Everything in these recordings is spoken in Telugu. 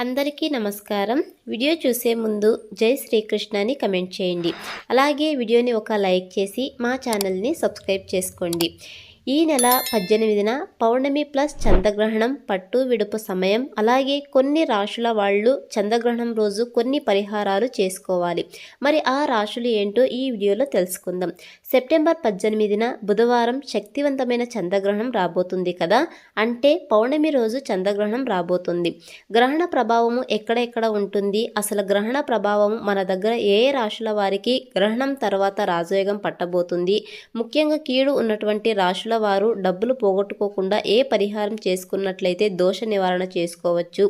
అందరికీ నమస్కారం. వీడియో చూసే ముందు జై శ్రీకృష్ణ అని కమెంట్ చేయండి. అలాగే వీడియోని ఒక లైక్ చేసి మా ఛానల్ని సబ్స్క్రైబ్ చేసుకోండి. ఈ నెల 18న పౌర్ణమి ప్లస్ చంద్రగ్రహణం పట్టు విడుపు సమయం. అలాగే కొన్ని రాశుల వాళ్ళు చంద్రగ్రహణం రోజు కొన్ని పరిహారాలు చేసుకోవాలి. మరి ఆ రాశులు ఏంటో ఈ వీడియోలో తెలుసుకుందాం. సెప్టెంబర్ 18న బుధవారం శక్తివంతమైన చంద్రగ్రహణం రాబోతుంది కదా, అంటే పౌర్ణమి రోజు చంద్రగ్రహణం రాబోతుంది. గ్రహణ ప్రభావము ఎక్కడెక్కడ ఉంటుంది, అసలు గ్రహణ ప్రభావం మన దగ్గర ఏ రాశుల వారికి గ్రహణం తర్వాత రాజయోగం పట్టబోతుంది, ముఖ్యంగా కీడు ఉన్నటువంటి రాశుల వారు డబ్బులు పోగొట్టుకోకుండా ఏ పరిహారం చేసుకున్నట్లయితే దోష నివారణ చేసుకోవచ్చు,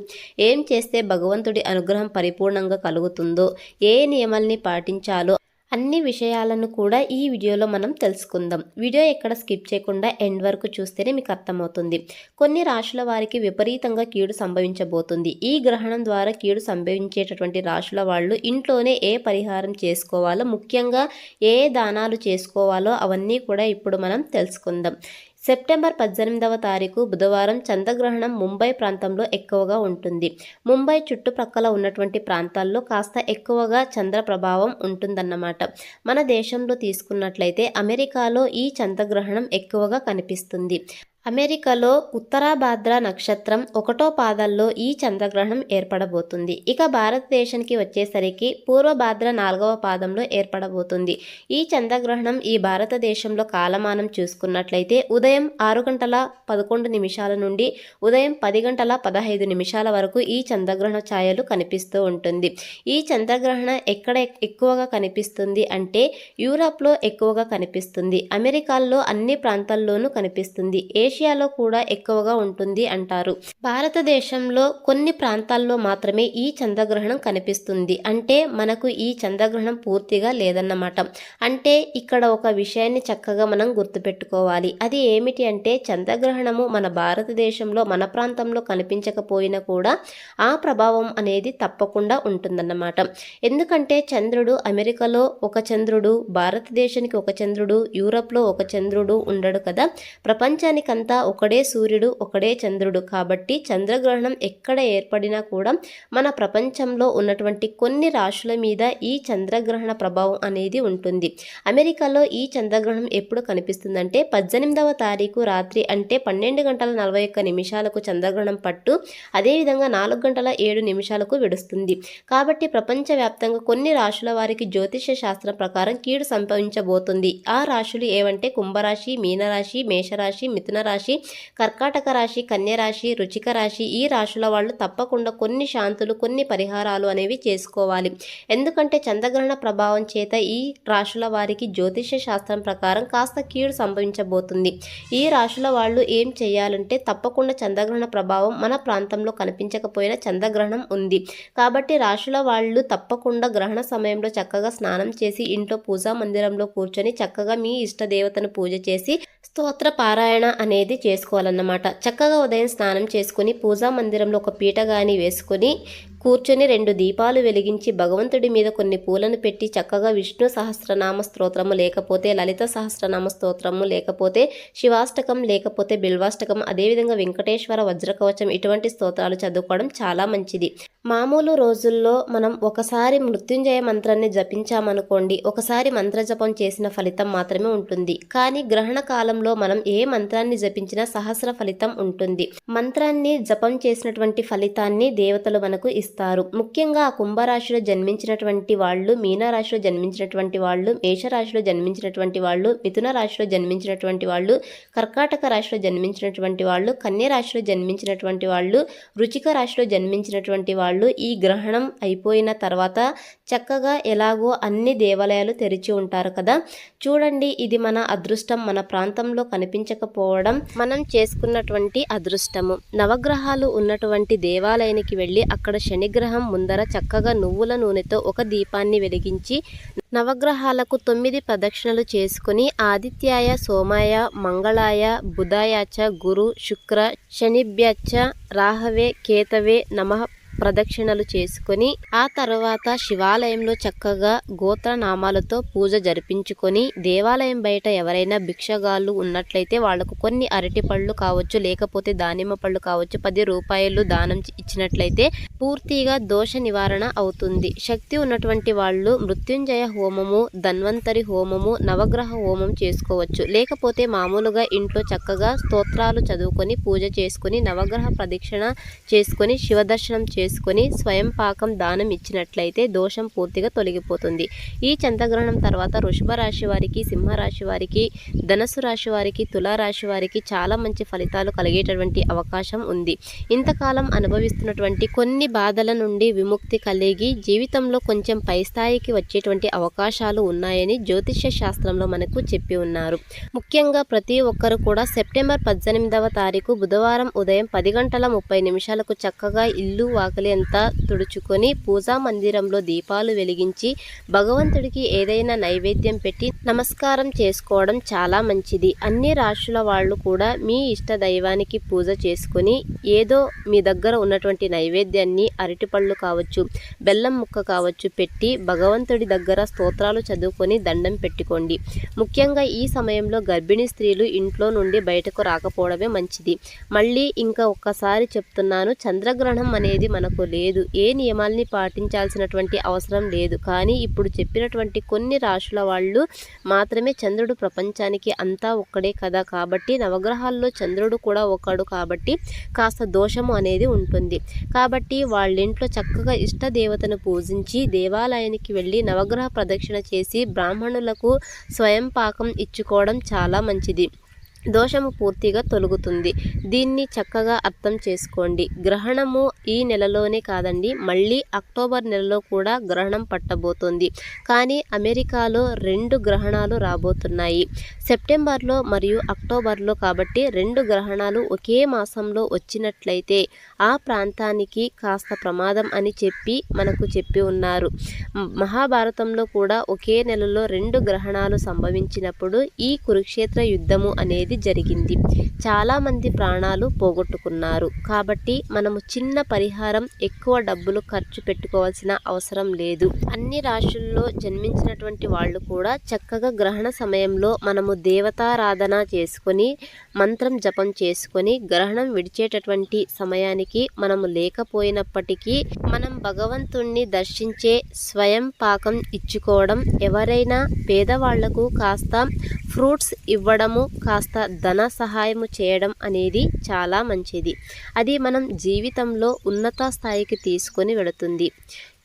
ఏం చేస్తే భగవంతుడి అనుగ్రహం పరిపూర్ణంగా కలుగుతుందో, ఏ నియమాల్ని పాటించాలో అన్ని విషయాలను కూడా ఈ వీడియోలో మనం తెలుసుకుందాం. వీడియో ఎక్కడ స్కిప్ చేయకుండా ఎండ్ వరకు చూస్తేనే మీకు అర్థమవుతుంది. కొన్ని రాశుల వారికి విపరీతంగా కీడు సంభవించబోతుంది. ఈ గ్రహణం ద్వారా కీడు సంభవించేటటువంటి రాశుల వాళ్ళు ఇంట్లోనే ఏ పరిహారం చేసుకోవాలో, ముఖ్యంగా ఏ దానాలు చేసుకోవాలో అవన్నీ కూడా ఇప్పుడు మనం తెలుసుకుందాం. సెప్టెంబర్ 18వ తారీఖు బుధవారం చంద్రగ్రహణం ముంబై ప్రాంతంలో ఎక్కువగా ఉంటుంది. ముంబై చుట్టుప్రక్కల ఉన్నటువంటి ప్రాంతాల్లో కాస్త ఎక్కువగా చంద్ర ప్రభావం ఉంటుందన్నమాట. మన దేశంలో తీసుకున్నట్లయితే అమెరికాలో ఈ చంద్రగ్రహణం ఎక్కువగా కనిపిస్తుంది. అమెరికాలో ఉత్తరాభాద్ర నక్షత్రం 1వ పాదంలో ఈ చంద్రగ్రహణం ఏర్పడబోతుంది. ఇక భారతదేశానికి వచ్చేసరికి పూర్వభాద్ర 4వ పాదంలో ఏర్పడబోతుంది. ఈ చంద్రగ్రహణం ఈ భారతదేశంలో కాలమానం చూసుకున్నట్లయితే ఉదయం 6:11 నుండి ఉదయం 10:15 వరకు ఈ చంద్రగ్రహణ ఛాయలు కనిపిస్తూ ఉంటుంది. ఈ చంద్రగ్రహణ ఎక్కడ ఎక్కువగా కనిపిస్తుంది అంటే యూరప్లో ఎక్కువగా కనిపిస్తుంది. అమెరికాలో అన్ని ప్రాంతాల్లోనూ కనిపిస్తుంది. ఏషియాలో కూడా ఎక్కువగా ఉంటుంది అంటారు. భారతదేశంలో కొన్ని ప్రాంతాల్లో మాత్రమే ఈ చంద్రగ్రహణం కనిపిస్తుంది. అంటే మనకు ఈ చంద్రగ్రహణం పూర్తిగా లేదన్నమాట. అంటే ఇక్కడ ఒక విషయాన్ని చక్కగా మనం గుర్తుపెట్టుకోవాలి. అది ఏమిటి అంటే చంద్రగ్రహణము మన భారతదేశంలో మన ప్రాంతంలో కనిపించకపోయినా కూడా ఆ ప్రభావం అనేది తప్పకుండా ఉంటుందన్నమాట. ఎందుకంటే చంద్రుడు అమెరికాలో ఒక చంద్రుడు, భారతదేశానికి ఒక చంద్రుడు, యూరప్లో ఒక చంద్రుడు ఉండడు కదా. ప్రపంచానికంతా ఒకడే సూర్యుడు, ఒకడే చంద్రుడు. కాబట్టి చంద్రగ్రహణం ఎక్కడ ఏర్పడినా కూడా మన ప్రపంచంలో ఉన్నటువంటి కొన్ని రాశుల మీద ఈ చంద్రగ్రహణ ప్రభావం అనేది ఉంటుంది. అమెరికాలో ఈ చంద్రగ్రహణం ఎప్పుడు కనిపిస్తుందంటే 18వ తారీఖు రాత్రి, అంటే 12:41 చంద్రగ్రహణం పట్టు, అదేవిధంగా 4:07 విడుస్తుంది. కాబట్టి ప్రపంచవ్యాప్తంగా కొన్ని రాశుల వారికి జ్యోతిష శాస్త్రం ప్రకారం కీడు సంభవించబోతుంది. ఆ రాశులు ఏవంటే కుంభరాశి, మీనరాశి, మేషరాశి, మిథున రాశి, కర్కాటక రాశి, కన్య రాశి, వృశ్చిక రాశి. ఈ రాశుల వాళ్ళు తప్పకుండా కొన్ని శాంతులు, కొన్ని పరిహారాలు అనేవి చేసుకోవాలి. ఎందుకంటే చంద్రగ్రహణ ప్రభావం చేత ఈ రాశుల వారికి జ్యోతిష శాస్త్రం ప్రకారం కాస్త కీడు సంభవించబోతుంది. ఈ రాశుల వాళ్ళు ఏం చేయాలంటే తప్పకుండా చంద్రగ్రహణ ప్రభావం మన ప్రాంతంలో కనిపించకపోయినా చంద్రగ్రహణం ఉంది కాబట్టి రాశుల వాళ్ళు తప్పకుండా గ్రహణ సమయంలో చక్కగా స్నానం చేసి ఇంట్లో పూజా మందిరంలో కూర్చొని చక్కగా మీ ఇష్ట దేవతను పూజ చేసి స్తోత్ర పారాయణ అనేది చేసుకోవాలన్నమాట. చక్కగా ఉదయం స్నానం చేసుకుని పూజా మందిరంలో ఒక పీట గాని వేసుకొని కూర్చొని 2 దీపాలు వెలిగించి భగవంతుడి మీద కొన్ని పూలను పెట్టి చక్కగా విష్ణు సహస్రనామ స్తోత్రము, లేకపోతే లలిత సహస్రనామ స్తోత్రము, లేకపోతే శివాష్టకం, లేకపోతే బిల్వాష్టకం, అదేవిధంగా వెంకటేశ్వర వజ్రకవచం, ఇటువంటి స్తోత్రాలు చదువుకోవడం చాలా మంచిది. మామూలు రోజుల్లో మనం ఒకసారి మృత్యుంజయ మంత్రాన్ని జపించామనుకోండి, ఒకసారి మంత్రజపం చేసిన ఫలితం మాత్రమే ఉంటుంది. కానీ గ్రహణ కాలంలో మనం ఏ మంత్రాన్ని జపించినా సహస్ర ఫలితం ఉంటుంది. మంత్రాన్ని జపం చేసినటువంటి ఫలితాన్ని దేవతలు మనకు ఇస్తారు. ముఖ్యంగా కుంభరాశిలో జన్మించినటువంటి వాళ్ళు, మీనరాశిలో జన్మించినటువంటి వాళ్ళు, మేషరాశిలో జన్మించినటువంటి వాళ్ళు, మిథున రాశిలో జన్మించినటువంటి వాళ్ళు, కర్కాటక రాశిలో జన్మించినటువంటి వాళ్ళు, కన్య రాశిలో జన్మించినటువంటి వాళ్ళు, వృశ్చిక రాశిలో జన్మించినటువంటి వాళ్ళు ఈ గ్రహణం అయిపోయిన తర్వాత చక్కగా ఎలాగో అన్ని దేవాలయాలు తెరిచి ఉంటారు కదా. చూడండి, ఇది మన అదృష్టం. మన ప్రాంతంలో కనిపించకపోవడం మనం చేసుకున్నటువంటి అదృష్టము. నవగ్రహాలు ఉన్నటువంటి దేవాలయానికి వెళ్ళి అక్కడ శనిగ్రహం ముందర చక్కగా నువ్వుల నూనెతో ఒక దీపాన్ని వెలిగించి నవగ్రహాలకు 9 ప్రదక్షిణలు చేసుకుని ఆదిత్యాయ, సోమాయ, మంగళాయ, బుధాయాచ, గురు, శుక్ర, శనిభ్యచ్చ, రాహవే, కేతవే నమః ప్రదక్షిణలు చేసుకొని ఆ తర్వాత శివాలయంలో చక్కగా గోత్రనామాలతో పూజ జరిపించుకొని దేవాలయం బయట ఎవరైనా భిక్షగాళ్ళు ఉన్నట్లయితే వాళ్లకు కొన్ని అరటి పళ్ళు కావచ్చు, లేకపోతే దానిమ్మ పళ్ళు కావచ్చు, 10 రూపాయలు దానం ఇచ్చినట్లయితే పూర్తిగా దోష నివారణ అవుతుంది. శక్తి ఉన్నటువంటి వాళ్ళు మృత్యుంజయ హోమము, ధన్వంతరి హోమము, నవగ్రహ హోమం చేసుకోవచ్చు. లేకపోతే మామూలుగా ఇంట్లో చక్కగా స్తోత్రాలు చదువుకొని పూజ చేసుకుని నవగ్రహ ప్రదక్షిణ చేసుకొని శివదర్శనం చేసుకొని స్వయం పాకం దానం ఇచ్చినట్లయితే దోషం పూర్తిగా తొలగిపోతుంది. ఈ చంద్రగ్రహణం తర్వాత వృషభ రాశి వారికి, సింహరాశి వారికి, ధనుసు రాశి వారికి, తులారాశి వారికి చాలా మంచి ఫలితాలు కలిగేటటువంటి అవకాశం ఉంది. ఇంతకాలం అనుభవిస్తున్నటువంటి కొన్ని బాధల నుండి విముక్తి కలిగి జీవితంలో కొంచెం పై స్థాయికి వచ్చేటువంటి అవకాశాలు ఉన్నాయని జ్యోతిష్య శాస్త్రంలో మనకు చెప్పి ఉన్నారు. ముఖ్యంగా ప్రతి ఒక్కరు కూడా సెప్టెంబర్ 18వ తారీఖు బుధవారం ఉదయం 10:30 చక్కగా ఇల్లు వాకిలి అంతా తుడుచుకొని పూజా మందిరంలో దీపాలు వెలిగించి భగవంతుడికి ఏదైనా నైవేద్యం పెట్టి నమస్కారం చేసుకోవడం చాలా మంచిది. అన్ని రాశుల వాళ్ళు కూడా మీ ఇష్ట దైవానికి పూజ చేసుకొని ఏదో మీ దగ్గర ఉన్నటువంటి నైవేద్యాన్ని అరటిపళ్ళు కావచ్చు, బెల్లం ముక్క కావచ్చు పెట్టి భగవంతుడి దగ్గర స్తోత్రాలు చదువుకొని దండం పెట్టుకోండి. ముఖ్యంగా ఈ సమయంలో గర్భిణీ స్త్రీలు ఇంట్లో నుండి బయటకు రాకపోవడమే మంచిది. మళ్ళీ ఇంకా ఒక్కసారి చెప్తున్నాను, చంద్రగ్రహణం అనేది మనకు లేదు. ఏ నియమాల్ని పాటించాల్సినటువంటి అవసరం లేదు. కానీ ఇప్పుడు చెప్పినటువంటి కొన్ని రాశుల వాళ్ళు మాత్రమే చంద్రుడు ప్రపంచానికి అంతా ఒక్కడే కదా, కాబట్టి నవగ్రహాల్లో చంద్రుడు కూడా ఒకడు కాబట్టి కాస్త దోషము అనేది ఉంటుంది. కాబట్టి వాళ్ళింట్లో చక్కగా ఇష్ట దేవతను పూజించి దేవాలయానికి వెళ్ళి నవగ్రహ ప్రదక్షిణ చేసి బ్రాహ్మణులకు స్వయం పాకం ఇచ్చుకోవడం చాలా మంచిది. దోషము పూర్తిగా తొలగుతుంది. దీన్ని చక్కగా అర్థం చేసుకోండి. గ్రహణము ఈ నెలలోనే కాదండి, మళ్ళీ అక్టోబర్ నెలలో కూడా గ్రహణం పట్టబోతోంది. కానీ అమెరికాలో 2 గ్రహణాలు రాబోతున్నాయి, సెప్టెంబర్లో మరియు అక్టోబర్లో. కాబట్టి 2 గ్రహణాలు ఒకే మాసంలో వచ్చినట్లయితే ఆ ప్రాంతానికి కాస్త ప్రమాదం అని చెప్పి మనకు చెప్పి ఉన్నారు. మహాభారతంలో కూడా ఒకే నెలలో 2 గ్రహణాలు సంభవించినప్పుడు ఈ కురుక్షేత్ర యుద్ధము అనేది జరిగింది. చాలా మంది ప్రాణాలు పోగొట్టుకున్నారు. కాబట్టి మనము చిన్న పరిహారం, ఎక్కువ డబ్బులు ఖర్చు పెట్టుకోవాల్సిన అవసరం లేదు. అన్ని రాశుల్లో జన్మించినటువంటి వాళ్ళు కూడా చక్కగా గ్రహణ సమయంలో మనము దేవతారాధన చేసుకొని మంత్రం జపం చేసుకొని గ్రహణం విడిచేటటువంటి సమయానికి మనము లేకపోయినప్పటికీ మనం భగవంతుణ్ణి దర్శించే స్వయం పాకం ఇచ్చుకోవడం, ఎవరైనా పేదవాళ్లకు కాస్త ఫ్రూట్స్ ఇవ్వడము, కాస్త ధన సహాయము చేయడం అనేది చాలా మంచిది. అది మనం జీవితంలో ఉన్నత స్థాయికి తీసుకొని వెళుతుంది.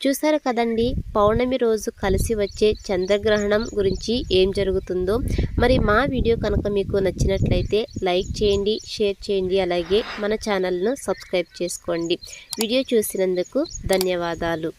చూసారు కదండి, పౌర్ణమి రోజు కలిసి వచ్చే చంద్రగ్రహణం గురించి ఏం జరుగుతుందో. మరి మా వీడియో కనుక మీకు నచ్చినట్లయితే లైక్ చేయండి, షేర్ చేయండి, అలాగే మన ఛానల్ను సబ్స్క్రైబ్ చేసుకోండి. వీడియో చూసినందుకు ధన్యవాదాలు.